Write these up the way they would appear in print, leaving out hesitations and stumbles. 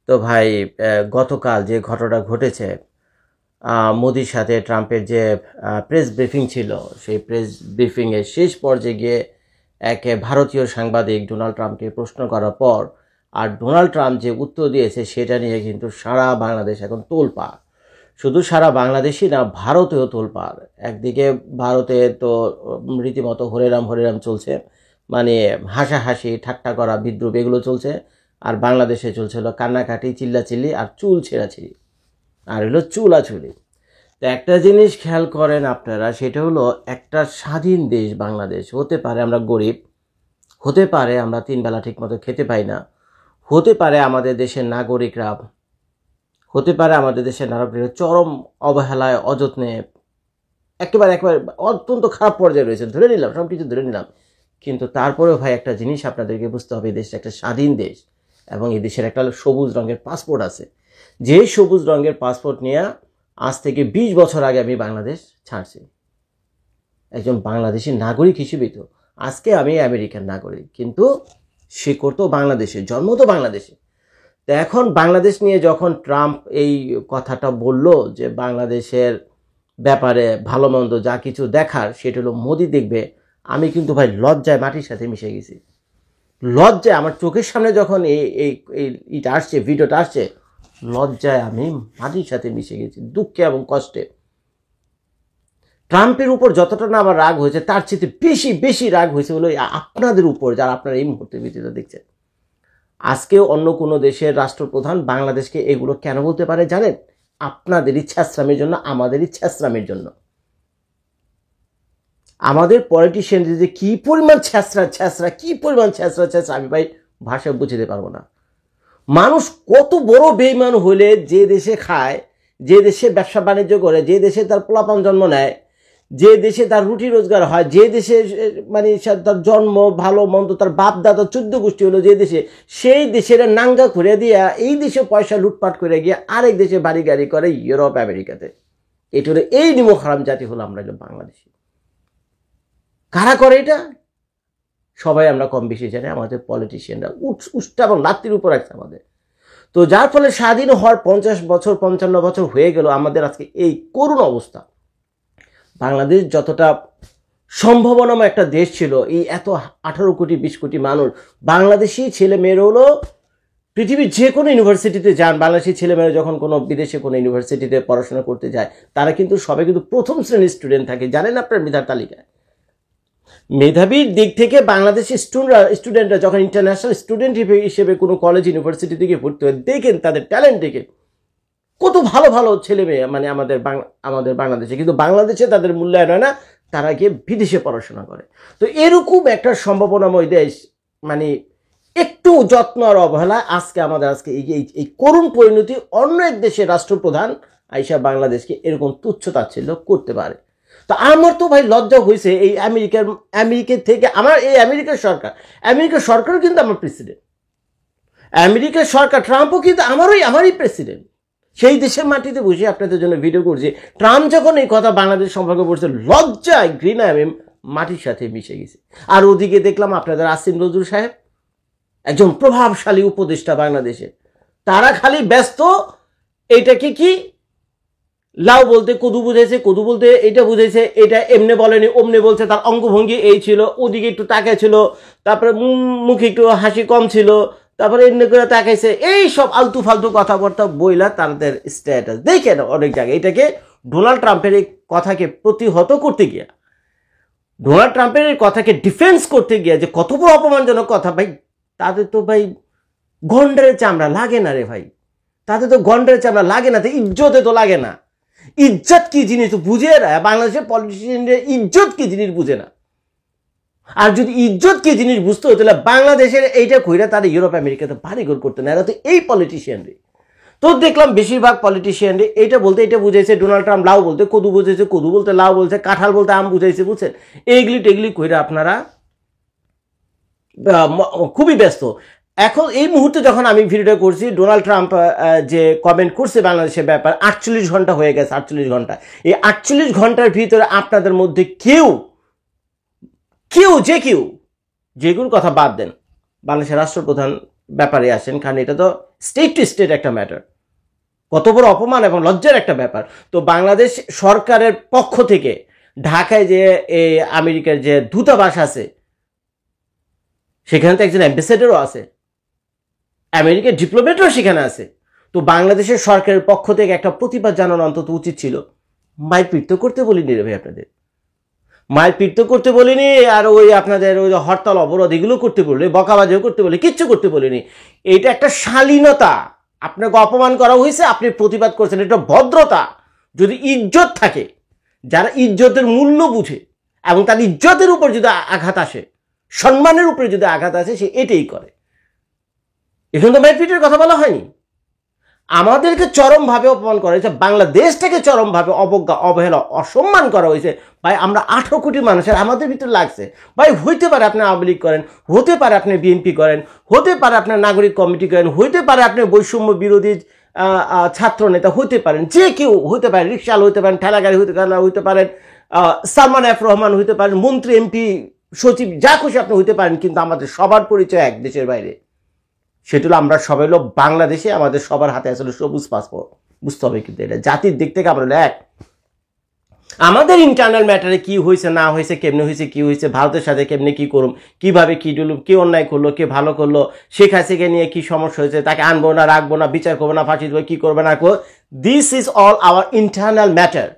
তো ভাই গতকাল যে ঘটনাটা ঘটেছে, মোদির সাথে ট্রাম্পের যে প্রেস ব্রিফিং ছিল, সেই প্রেস ব্রিফিংয়ের শেষ পর্যায়ে গিয়ে এক ভারতীয় সাংবাদিক ডোনাল্ড ট্রাম্পকে প্রশ্ন করার পর আর ডোনাল্ড ট্রাম্প যে উত্তর দিয়েছে সেটা নিয়ে কিন্তু সারা বাংলাদেশ এখন তোলপাড়। শুধু সারা বাংলাদেশই না, ভারতেও তোলপাড়। একদিকে ভারতে তো রীতিমতো হরেরাম হরেরাম চলছে, মানে হাসাহাসি ঠাট্টা করা বিদ্রুপ এগুলো চলছে, আর বাংলাদেশে চলছে হলো কান্নাকাটি চিল্লাচিল্লি আর চুল ছেঁড়াছিড়ি আর হলো চুলাচুলি। তো একটা জিনিস খেয়াল করেন আপনারা, সেটা হলো একটা স্বাধীন দেশ বাংলাদেশ। হতে পারে আমরা গরিব, হতে পারে আমরা তিন বেলা ঠিক মতো খেতে পাই না, হতে পারে আমাদের দেশের নাগরিকরা, হতে পারে আমাদের দেশের নাগরিকরা চরম অবহেলায় অযত্নে একেবারে অত্যন্ত খারাপ পর্যায়ে রয়েছে, ধরে নিলাম, সব কিছু ধরে নিলাম। কিন্তু তারপরেও ভাই একটা জিনিস আপনাদেরকে বুঝতে হবে, এই দেশটা একটা স্বাধীন দেশ এবং এই দেশের একটা সবুজ রঙের পাসপোর্ট আছে। যে সবুজ রঙের পাসপোর্ট নিয়ে আজ থেকে 20 বছর আগে আমি বাংলাদেশ ছাড়ছি, একজন বাংলাদেশি নাগরিক হিসেবেই। তো আজকে আমি আমেরিকার নাগরিক, কিন্তু শিকড় তো বাংলাদেশে, জন্ম তো বাংলাদেশে। তো এখন বাংলাদেশ নিয়ে যখন ট্রাম্প এই কথাটা বলল যে বাংলাদেশের ব্যাপারে ভালো মন্দ যা কিছু দেখার সেটা হলো মোদি দেখবে, আমি কিন্তু ভাই লজ্জায় মাটির সাথে মিশে গেছি। লজ্জায় আমার চোখের সামনে যখন এইটা আসছে, ভিডিওটা আসছে, লজ্জায় আমি মাটির সাথে মিশে গেছি, দুঃখে এবং কষ্টে। ট্রাম্পের উপর যতটা না আমার রাগ হয়েছে, তার চেয়ে বেশি বেশি রাগ হয়েছে হলো আপনাদের উপর, যারা আপনারা এই মুহূর্তে ভিডিওটা দেখছেন। আজকেও অন্য কোনো দেশের রাষ্ট্রপ্রধান বাংলাদেশকে এগুলো কেন বলতে পারে জানেন? আপনাদের ইচ্ছাশ্রামের জন্য, আমাদের ইচ্ছাশ্রামের জন্য। আমাদের পলিটিশিয়ানদের যে কি পরিমাণ ছ্যাঁচড়া কি পরিমাণ ছ্যাঁচড়া আমি ভাই ভাষায় বুঝতে পারবো না। মানুষ কত বড় বেইমান হলে যে দেশে খায়, যে দেশে ব্যবসা বাণিজ্য করে, যে দেশে তার পোলাপান জন্ম নেয়, যে দেশে তার রুটি রোজগার হয়, যে দেশে মানে তার জন্ম ভালো মন্দ, তার বাপ দাদা 14 গোষ্ঠী হলো যে দেশে, সেই দেশের নাঙ্গা করে দিয়া এই দেশে পয়সা লুটপাট করে গিয়ে আরেক দেশে বাড়ি গাড়ি করে ইউরোপ আমেরিকাতে। এটা হলো এই নিমক হারাম জাতি হলো আমরা বাংলাদেশি। কারা করে এটা? সবাই আমরা কম বেশি জানি, আমাদের পলিটিশিয়ানরা উষ্টা এবং লাত্তির উপর আছে আমাদের। তো যার ফলে স্বাধীন হওয়ার 50 বছর 55 বছর হয়ে গেল, আমাদের আজকে এই করুণ অবস্থা। বাংলাদেশ যতটা সম্ভাবনাময় একটা দেশ ছিল, এই এত 18 কোটি 20 কোটি মানুষ, বাংলাদেশি ছেলে মেয়েরা হলো পৃথিবীর যে কোনো ইউনিভার্সিটিতে যান, বাংলাদেশি ছেলেমেয়েরা যখন কোনো বিদেশে কোনো ইউনিভার্সিটিতে পড়াশোনা করতে যায়, তারা কিন্তু সবাই কিন্তু প্রথম শ্রেণীর স্টুডেন্ট থাকে, জানেন আপনার মেধার তালিকায়। মেধাবীর দিক থেকে বাংলাদেশি স্টুডেন্টরা যখন ইন্টারন্যাশনাল স্টুডেন্ট হিসেবে কোনো কলেজ ইউনিভার্সিটি থেকে ভর্তি হয়, দেখেন তাদের ট্যালেন্ট দেখে কত ভালো ভালো ছেলে মেয়ে মানে আমাদের বাংলাদেশে, কিন্তু বাংলাদেশে তাদের মূল্যায়ন হয় না, তারা গিয়ে বিদেশে পড়াশোনা করে। তো এরকম একটা সম্ভাবনাময় দেশ, মানে একটু যত্ন আর অবহেলা আজকে এই করুণ পরিণতি অন্য এক দেশের রাষ্ট্রপ্রধান আইসা বাংলাদেশকে এরকম তুচ্ছ তাচ্ছিল্য করতে পারে। তো আমার তো ভাই লজ্জা হয়েছে এই আমেরিকা থেকে। আমার এই আমেরিকার সরকারও কিন্তু আমার প্রেসিডেন্ট, আমেরিকার সরকার ট্রাম্পও কিন্তু আমারই প্রেসিডেন্ট। সেই দেশের মাটিতে বসে আপনাদের জন্য ভিডিও করছি, ট্রাম্প যখন এই কথা বাংলাদেশ সম্পর্কে বলছে, লজ্জায় ঘৃণায় আমি মাটির সাথে মিশে গেছি। আর ওদিকে দেখলাম আপনাদের আসিম নজরুল সাহেব, একজন প্রভাবশালী উপদেষ্টা বাংলাদেশে, তারা খালি ব্যস্ত এইটাকে কি লাউ বলতে কদু বুঝেছে, কদু বলতে এটা বুঝেছে, এটা এমনে বলেনি অমনে বলছে, তার অঙ্গভঙ্গি এই ছিল, ওদিকে একটু তাকায় ছিল, তারপরে মুখে একটু হাসি কম ছিল, তারপরে এমনি করে তাকাইছে, এই সব আলতু ফালতু কথাবার্তা বইলা তাদের স্ট্যাটাস দেখেন অনেক জায়গায়। এটাকে ডোনাল্ড ট্রাম্পের এই কথাকে প্রতিহত করতে গিয়া, ডোনাল্ড ট্রাম্পের এই কথাকে ডিফেন্স করতে গিয়া যে কত বড় অপমানজনক কথা ভাই, তাদের তো ভাই গন্ডারের চামড়া লাগে না রে ভাই, তাদের তো গন্ডারের চামড়া লাগে না, তো ইজ্জতে তো লাগে না। ইজ্জত কি জিনিস তো বুঝে না, বাংলাদেশের পলিটিশিয়ানরা ইজ্জত কি জিনিস বুঝে না। আর যদি ইজ্জত কি জিনিস বুঝতে হতো, তাহলে বাংলাদেশের এইটা কইরা তারা ইউরোপ আমেরিকাতে বাড়িঘর করতে না, এরা তো এই পলিটিশিয়ানরে। তো দেখলাম বেশিরভাগ পলিটিশিয়ানরে এইটা বলতে এটা বুঝাইছে, ডোনাল্ড ট্রাম্প লাউ বলতে কদু বুঝাইছে, কদু বলতে লাউ বলছে, কাঁঠাল বলতে আম বুঝাইছে, বুঝছেন? এইগুলি টেগলি কইরা আপনারা খুবই ব্যস্ত। এখন এই মুহূর্তে যখন আমি ভিডিওটা করছি, ডোনাল্ড ট্রাম্প যে কমেন্ট করছে বাংলাদেশের ব্যাপার, 48 ঘন্টা হয়ে গেছে, 48 ঘন্টা। এই 48 ঘন্টার ভিতরে আপনাদের মধ্যে কেউ যেগুলোর কথা বাদ দেন, বাংলাদেশের রাষ্ট্রপ্রধান ব্যাপারে আসেন, কারণ এটা তো স্টেট টু স্টেট একটা ম্যাটার, কত বড় অপমান এবং লজ্জার একটা ব্যাপার। তো বাংলাদেশ সরকারের পক্ষ থেকে ঢাকায় যে এই আমেরিকার যে দূতাবাস আছে সেখানে তো একজন অ্যাম্বাসেডারও আছে, আমেরিকার ডিপ্লোমেটও সেখানে আছে। তো বাংলাদেশের সরকারের পক্ষ থেকে একটা প্রতিবাদ জানানো অন্তত উচিত ছিল। মারপিট তো করতে বলিনি রে ভাই, আপনাদের মারপিট তো করতে বলিনি, আর ওই আপনাদের ওই হরতাল অবরোধ এগুলো করতে বলি, বকাবাজিও করতে বলি, কিচ্ছু করতে বলিনি। এটা একটা শালীনতা, আপনাকে অপমান করা হয়েছে, আপনি প্রতিবাদ করছেন, এটা ভদ্রতা। যদি ইজ্জত থাকে, যারা ইজ্জতের মূল্য বুঝে এবং তার ইজ্জতের উপর যদি আঘাত আসে, সম্মানের উপরে যদি আঘাত আসে, সে এটাই করে। এখানে তো মারপিটের কথা বলা হয়নি। আমাদেরকে চরমভাবে অপমান করা হয়েছে, বাংলাদেশটাকে চরমভাবে অবজ্ঞা, অবহেলা, অসম্মান করা হয়েছে। ভাই আমরা 18 কোটি মানুষের আমাদের ভিতরে লাগছে। ভাই হইতে পারে আপনি আওয়ামী লীগ করেন, হতে পারে আপনি বিএনপি করেন, হতে পারে আপনার নাগরিক কমিটি করেন, হইতে পারে আপনি বৈষম্য বিরোধী ছাত্র নেতা হইতে পারেন, যে কেউ হইতে পারে, রিক্সাল হইতে পারেন, ঠেলাগাড়ি হইতে পারেন, সালমান এফ রহমান হইতে পারেন, মন্ত্রী এমপি সচিব যা খুশি আপনি হইতে পারেন, কিন্তু আমাদের সবার পরিচয় এক, দেশের বাইরে। সেটা হলো আমরা সবাই হলো বাংলাদেশে, আমাদের সবার হাতে আসলে সবুজ পাসপোর্ট। বুঝতে হবে কিন্তু এটা জাতির দিক থেকে আমরা এক। আমাদের ইন্টারনাল ম্যাটারে কি হয়েছে না হয়েছে, কেমনে হয়েছে, কি হয়েছে, ভারতের সাথে কেমনে কি করুম, কিভাবে কি ডুলুম, কে অন্যায় করলো, কে ভালো করলো, শেখ হাসিনাকে নিয়ে কি সমস্যা হয়েছে, তাকে আনবো না, রাখবো না, বিচার করবো না, ফাঁসি দেবো, কি করবে না করবো, this is all our internal matter,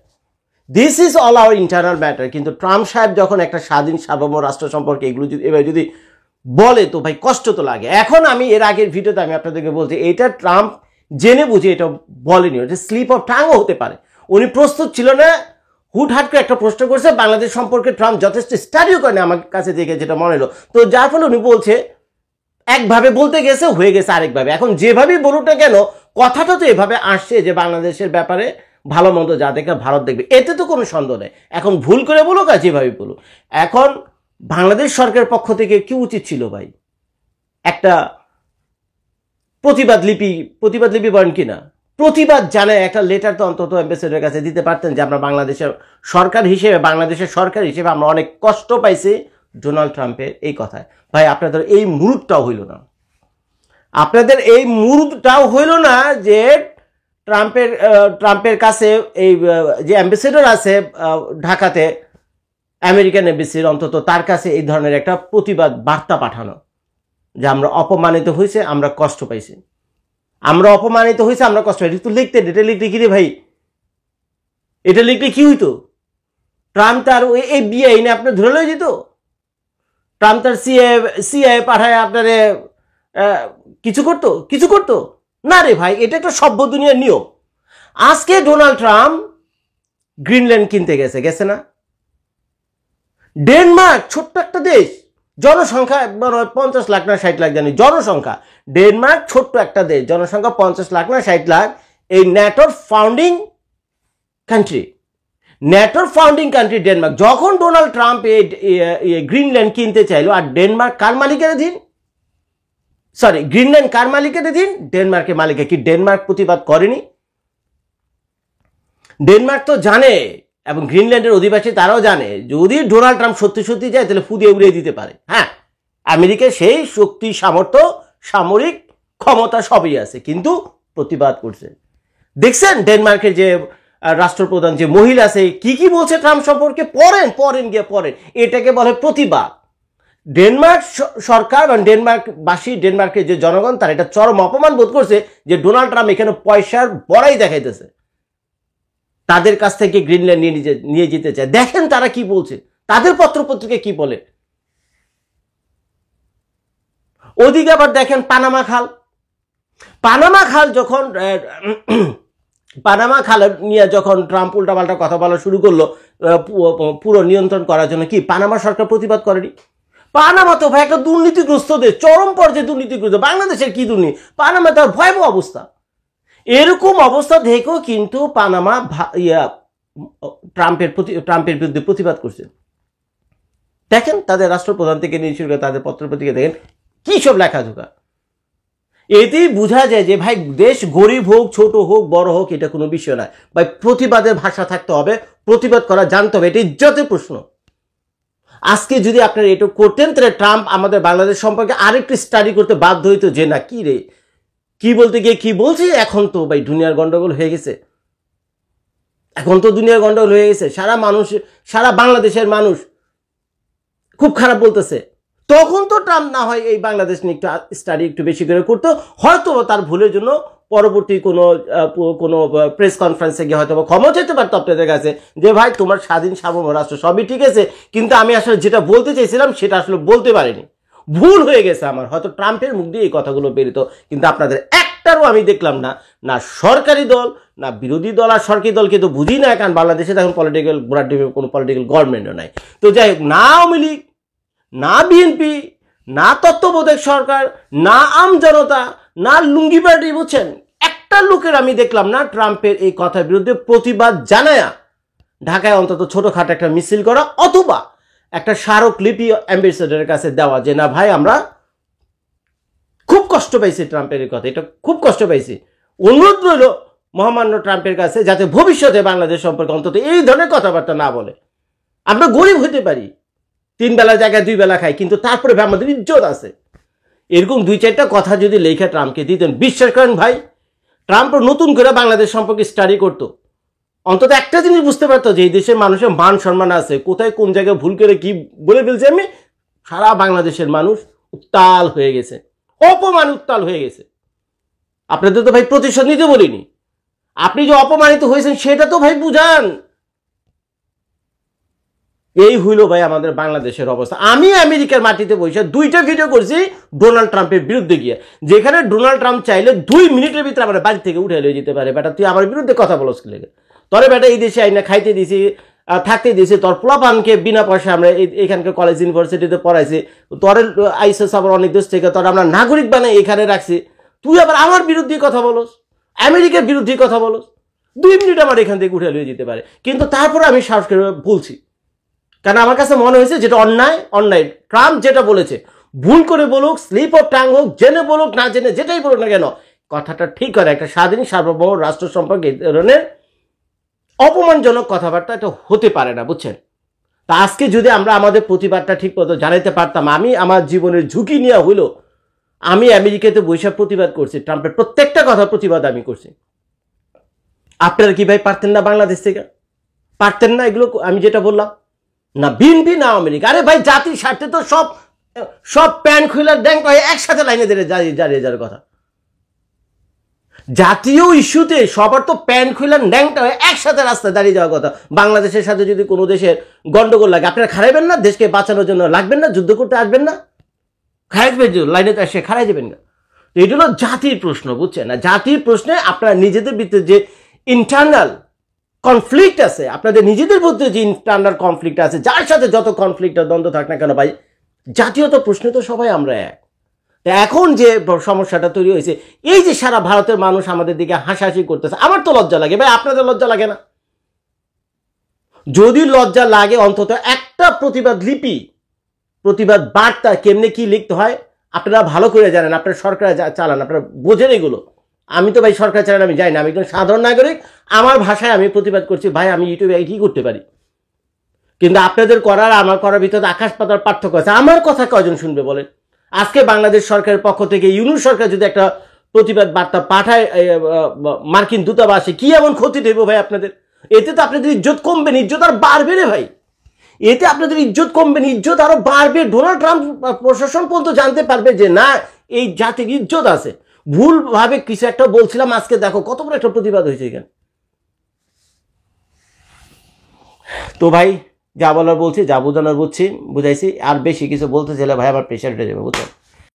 this is all our internal matter. কিন্তু ট্রাম্প সাহেব যখন একটা স্বাধীন সার্বভৌম রাষ্ট্র সম্পর্কে এগুলো যদি এবার যদি বলে, তো ভাই কষ্ট তো লাগে। এখন আমি এর আগের ভিডিওতে আমি আপনাদেরকে বলছি, এটা ট্রাম্প জেনে বুঝে এটা বলেনি, এটা স্লিপ অফ টাংও হতে পারে। উনি প্রস্তুত ছিল না, হুটহাট করে একটা প্রশ্ন করছে। বাংলাদেশ সম্পর্কে ট্রাম্প যথেষ্ট স্টাডিও করেনি আমার কাছে দেখে, যেটা মনে হলো। তো যার ফলে উনি বলছে, একভাবে বলতে গেছে, হয়ে গেছে আরেকভাবে। এখন যেভাবেই বলুক না কেন, কথাটা তো এভাবে আসছে যে বাংলাদেশের ব্যাপারে ভালো মন্দ যা দেখে ভারত দেখবে, এতে তো কোনো সন্দেহ নেই। এখন ভুল করে বলুক আর যেভাবে বলুক, এখন বাংলাদেশ সরকারের পক্ষ থেকে কি উচিত ছিল ভাই, একটা প্রতিবাদ লিপি বলেন কিনা, প্রতিবাদ জানায় একটা লেটার তো অন্তত অ্যাম্বাসেডারের কাছে দিতে পারতেন, যে আমরা বাংলাদেশের সরকার হিসেবে আমরা অনেক কষ্ট পাইছি ডোনাল্ড ট্রাম্পের এই কথায়। ভাই আপনাদের এই মুরুদটাও হইল না, আপনাদের এই মুরুদটাও হইল না যে ট্রাম্পের কাছে এই যে অ্যাম্বাসেডর আছে ঢাকাতে, আমেরিকান এমবেসির, অন্তত তার কাছে এই ধরনের একটা প্রতিবাদ বার্তা পাঠানো, যে আমরা অপমানিত হয়েছে, আমরা কষ্ট পাইছি, আমরা অপমানিত হয়েছে, আমরা কষ্ট পাইছি। তো লিখতে, এটা লিখতে কি রে ভাই, এটা লিখলে কি হইতো? ট্রাম্প তার এই বিয়ে এনে আপনার ধরে লয়ে যেত, ট্রাম্প তার সিআই পাঠায় আপনারে কিছু করতো না রে ভাই। এটা একটা সভ্য দুনিয়ার নিয়ম। আজকে ডোনাল্ড ট্রাম্প গ্রিনল্যান্ড কিনতে গেছে না? ডেনমার্ক ছোট্ট একটা দেশ, জনসংখ্যা 50 লাখ না 60 লাখ জানি জনসংখ্যা। ডেনমার্ক ছোট্ট একটা দেশ, জনসংখ্যা 50 লাখ না 60 লাখ। এই ন্যাটোর ফাউন্ডিং কান্ট্রি ডেনমার্ক। যখন ডোনাল্ড ট্রাম্প এই গ্রিনল্যান্ড কিনতে চাইলো, আর ডেনমার্ক কার মালিকানাধীন, গ্রিনল্যান্ড কার মালিকানাধীন? ডেনমার্কের মালিকা। কি ডেনমার্ক প্রতিবাদ করেনি? ডেনমার্ক তো জানে, এবং গ্রিনল্যান্ডের অধিবাসী তারাও জানে, যদি ডোনাল্ড ট্রাম্প সত্যি যায় তাহলে ফুদিয়ে উড়িয়ে দিতে পারে। হ্যাঁ, আমেরিকার সেই শক্তি, সামর্থ্য, সামরিক ক্ষমতা সবই আছে, কিন্তু প্রতিবাদ করছে। দেখছেন ডেনমার্কের যে রাষ্ট্রপ্রধান যে মহিলা আছে কি বলছে ট্রাম্প সম্পর্কে? পড়েন গিয়ে পড়েন। এটাকে বলে প্রতিবাদ। ডেনমার্ক সরকার এবং ডেনমার্কের যে জনগণ, তার এটা চরম অপমান বোধ করছে যে ডোনাল্ড ট্রাম্প এখানে পয়সার বড়াই দেখাইতেছে, তাদের কাছ থেকে গ্রিনল্যান্ড নিয়ে যেতে চায়। দেখেন তারা কি বলছে, তাদের পত্রপত্রিকা কি বলে। ওদিকে আবার দেখেন পানামা খাল যখন পানামা খাল নিয়ে যখন ট্রাম্প উল্টাপাল্টা কথা বলা শুরু করলো পুরো নিয়ন্ত্রণ করার জন্য, কি পানামা সরকার প্রতিবাদ করেনি? পানামা তো ভাই একটা দুর্নীতিগ্রস্ত দেশ, চরম পর্যায়ে দুর্নীতিগ্রস্ত। বাংলাদেশের কি দুর্নীতি, পানামা তার ভয়াবহ অবস্থা। এরকম অবস্থা দেখেও কিন্তু পানামা ট্রাম্পের বিরুদ্ধে প্রতিবাদ করছে। দেখেন তাদের রাষ্ট্রপ্রধান থেকে নিয়ে শুরু করে তাদের পত্রপত্রিকা দেখেন কি সব লেখাঝোকা। এতেই বোঝা যায় যে ভাই দেশ গরিব হোক, ছোট হোক, বড় হোক, এটা কোনো বিষয় নয় ভাই। প্রতিবাদের ভাষা থাকতে হবে, প্রতিবাদ করা জানতে হবে, এটা ইজ্জতের প্রশ্ন। আজকে যদি আপনারা এটা করতেন তাহলে ট্রাম্প আমাদের বাংলাদেশ সম্পর্কে আরেকটু স্টাডি করতে বাধ্য হইতো যে না কি রে কি বলতে গিয়ে কি বলছে। এখন তো ভাই দুনিয়ার গন্ডগোল হয়ে গেছে, এখন তো দুনিয়ার গন্ডগোল হয়ে গেছে, সারা বাংলাদেশের মানুষ খুব খারাপ বলতেছে। তখন তো ট্রাম্প না হয় এই বাংলাদেশ নিয়ে একটু স্টাডি একটু বেশি করে করতো, হয়তো তার ভুলের জন্য পরবর্তী কোনো প্রেস কনফারেন্সে গিয়ে হয়তো ক্ষমা চাইতে পারতো আপনাদের কাছে যে ভাই তোমার স্বাধীন সার্বভৌম রাষ্ট্র সবই ঠিক আছে, কিন্তু আমি আসলে যেটা বলতে চাইছিলাম সেটা আসলে বলতে পারিনি, ভুল হয়ে গেছে আমার। হয়তো ট্রাম্পের মুখ দিয়ে এই কথাগুলো বেরোতো, কিন্তু আপনাদের একটারও আমি দেখলাম না, না সরকারি দল না বিরোধী দল। আর সরকারি দলকে তো বুঝি না, কারণ বাংলাদেশে এখন কোনো পলিটিক্যাল গভর্নমেন্টও নাই। তো যাই হোক, না আওয়ামী লীগ না বিএনপি না তত্ত্বাবধায়ক সরকার না আম জনতা না লুঙ্গি পার্টি, বুঝছেন, একটা লোকের আমি দেখলাম না ট্রাম্পের এই কথার বিরুদ্ধে প্রতিবাদ জানায়া ঢাকায় অন্তত ছোটখাটো একটা মিছিল করা অথবা একটা স্মারকলিপি অ্যাম্বাসেডরের কাছে দেওয়া যে না ভাই আমরা খুব কষ্ট পাইছি ট্রাম্পের এই কথা, এটা খুব কষ্ট পাইছি। অনুরোধ রইল মহামান্য ট্রাম্পের কাছে যাতে ভবিষ্যতে বাংলাদেশ সম্পর্কে অন্তত এই ধরনের কথাবার্তা না বলে। আমরা গরিব হতে পারি, 3 বেলা জায়গায় 2 বেলা খাই, কিন্তু তারপরে আমাদের ইজ্জত আছে। এরকম 2-4টা কথা যদি লেখা ট্রাম্পকে দিতেন, বিশ্বাস করেন ভাই ট্রাম্প নতুন করে বাংলাদেশ সম্পর্কে স্টাডি করতো, অন্তত একটা জিনিস বুঝতে পারতো যে এই দেশের মানুষের মান সম্মান আছে, কোথায় কোন জায়গায় ভুল করে কি বলে ফেলছে আমি। সারা বাংলাদেশের মানুষ উত্তাল হয়ে গেছে, অপমান উত্তাল হয়ে গেছে। আপনাদের তো ভাই প্রতিশোধ নিতে বলিনি, আপনি যে অপমানিত হয়েছেন সেটা তো ভাই বুঝান। এই হইল ভাই আমাদের বাংলাদেশের অবস্থা। আমি আমেরিকার মাটিতে বসে 2টা ভিডিও করছি ডোনাল্ড ট্রাম্পের বিরুদ্ধে গিয়ে, যেখানে ডোনাল্ড ট্রাম্প চাইলে 2 মিনিটের ভিতরে আমার বাড়ি থেকে উঠে নিয়ে যেতে পারে। বেটা তুই আমার বিরুদ্ধে কথা বলস কি লেগে, তোরে বেটা এই দেশে আইনা খাইতে দিছি, থাকতে দিয়েছি, তোর পোলাপানকে বিনা পয়সা আমরা এখানকার কলেজ ইউনিভার্সিটিতে পড়াইছি, তোর আইসিএস আবার অনেক দেশ থেকে তোর আমরা নাগরিক বানাই এখানে রাখছি, তুই আবার আমার বিরুদ্ধে কথা বলস, আমেরিকার বিরুদ্ধে কথা বলস। 2 মিনিট আমার এখান থেকে উঠে নিয়ে যেতে পারে, কিন্তু তারপরে আমি সাহস করে বলছি, কারণ আমার কাছে মনে হয়েছে যেটা অন্যায়। ট্রাম্প যেটা বলেছে, ভুল করে বলুক, স্লিপ অফ টাং হোক, জেনে বলুক না জেনে যেটাই বলুক না কেন, কথাটা ঠিক করে। একটা স্বাধীন সার্বভৌম রাষ্ট্র সম্পর্কে এই ধরনের অপমানজনক কথাবার্তা এটা হতে পারে না, বুঝছেন। তা আজকে যদি আমরা আমাদের প্রতিবাদটা ঠিক মতো জানাইতে পারতাম, আমি আমার জীবনের ঝুঁকি নিয়ে হইলো আমি আমেরিকাতে বৈশাখ প্রতিবাদ করছি, ট্রাম্পের প্রত্যেকটা কথা প্রতিবাদ আমি করছি। আপনারা কি ভাই পারতেন না? বাংলাদেশ থেকে পারতেন না এগুলো? আমি যেটা বললাম না বিএনপি না আওয়ামী লীগ, আরে ভাই জাতির স্বার্থে তো সব প্যান্ট খুলার ব্যাংক হয়ে একসাথে লাইনে দাঁড়িয়ে যাওয়ার কথা। জাতীয় ইস্যুতে সবার তো প্যান্ট খুলার ন্যাংটা হয়ে একসাথে রাস্তায় দাঁড়িয়ে যাওয়ার কথা। বাংলাদেশের সাথে যদি কোনো দেশের গন্ডগোল লাগে, আপনারা খারাইবেন না? দেশকে বাঁচানোর জন্য লাগবেন না? যুদ্ধ করতে আসবেন না? খারাইবেন, লাইনে এসে খারাই যাবেন না? তো এটা হলো জাতির প্রশ্ন, বুঝছেন না? জাতির প্রশ্নে আপনারা নিজেদের ভিতরে যে ইন্টারনাল কনফ্লিক্ট আছে, আপনাদের নিজেদের মধ্যে যে ইন্টারনাল কনফ্লিক্ট আছে, যার সাথে যত কনফ্লিক্ট আর দ্বন্দ্ব থাক না কেন ভাই, জাতীয়ত প্রশ্নে তো সবাই আমরা এক। এখন যে সমস্যাটা তৈরি হয়েছে, এই যে সারা ভারতের মানুষ আমাদের দিকে হাসাহাসি করতেছে, আমার তো লজ্জা লাগে ভাই, আপনাদের লজ্জা লাগে না? যদি লজ্জা লাগে অন্তত একটা প্রতিবাদ লিপি, প্রতিবাদ বার্তা কেমনে কি লিখতে হয় আপনারা ভালো করে জানেন, আপনারা সরকার চালান, আপনারা বোঝেন এগুলো। আমি তো ভাই সরকার চালান আমি যাই না, আমি একজন সাধারণ নাগরিক, আমার ভাষায় আমি প্রতিবাদ করছি ভাই, আমি ইউটিউবে কি করতে পারি। কিন্তু আপনাদের করার আমার করার ভিতরে আকাশ পাতার পার্থক্য আছে। আমার কথা কয়জন শুনবে বলেন? আজকে বাংলাদেশ সরকারের পক্ষ থেকে ইউনূস সরকার যদি একটা প্রতিবাদ বার্তা পাঠায় মার্কিন দূতাবাসে, কি এমন ক্ষতি দেব ভাই আপনাদের? এতে তো আপনাদের ইজ্জত কমবে না, ইজ্জত আর বাড়বে রে ভাই। এতে আপনাদের ইজ্জত কমবে না, ইজ্জত আরো বাড়বে। ডোনাল্ড ট্রাম্প প্রশাসন পর্যন্ত জানতে পারবে যে না এই জাতির ইজ্জত আছে। ভুলভাবে কিছু একটা বলছিলাম, আজকে দেখো কত বড় একটা প্রতিবাদ হয়েছে এখানে। তো ভাই যা বলার বলছি, যা বোঝানোর বুঝাইছি, আর বেশি কিছু বলতে চাইলে ভাই আমার প্রেশার উঠে যাবে, বুঝছেন।